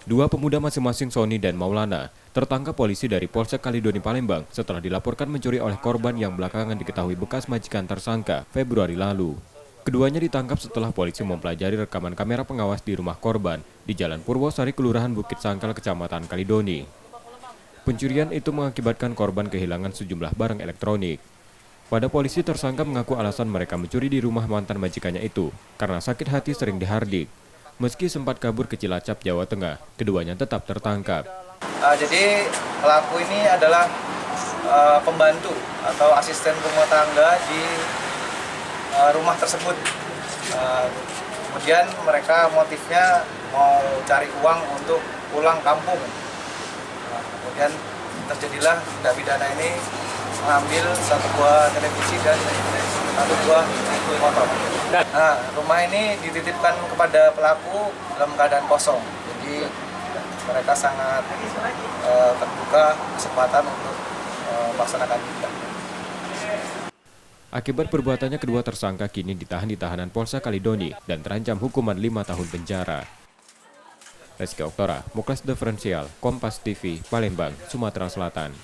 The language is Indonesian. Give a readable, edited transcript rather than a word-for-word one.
Dua pemuda masing-masing Sony dan Maulana tertangkap polisi dari Polsek Kalidoni Palembang setelah dilaporkan mencuri oleh korban yang belakangan diketahui bekas majikan tersangka Februari lalu. Keduanya ditangkap setelah polisi mempelajari rekaman kamera pengawas di rumah korban di Jalan Purwosari, Kelurahan Bukit Sangkal, Kecamatan Kalidoni. Pencurian itu mengakibatkan korban kehilangan sejumlah barang elektronik. Pada polisi, tersangka mengaku alasan mereka mencuri di rumah mantan majikannya itu karena sakit hati sering dihardik. Meski sempat kabur ke Cilacap, Jawa Tengah, keduanya tetap tertangkap. Jadi pelaku ini adalah pembantu atau asisten rumah tangga di rumah tersebut. Kemudian mereka motifnya mau cari uang untuk pulang kampung. Kemudian terjadilah tindak pidana ini mengambil satu buah televisi dan satu buah motor. Nah, rumah ini dititipkan kepada pelaku dalam keadaan kosong. Jadi mereka sangat terbuka kesempatan untuk melaksanakan tindak. Akibat perbuatannya, kedua tersangka kini ditahan di tahanan Polsek Kalidoni dan terancam hukuman 5 tahun penjara. Rizky Oktora, Muklas Diferensial, Kompas TV, Palembang, Sumatera Selatan.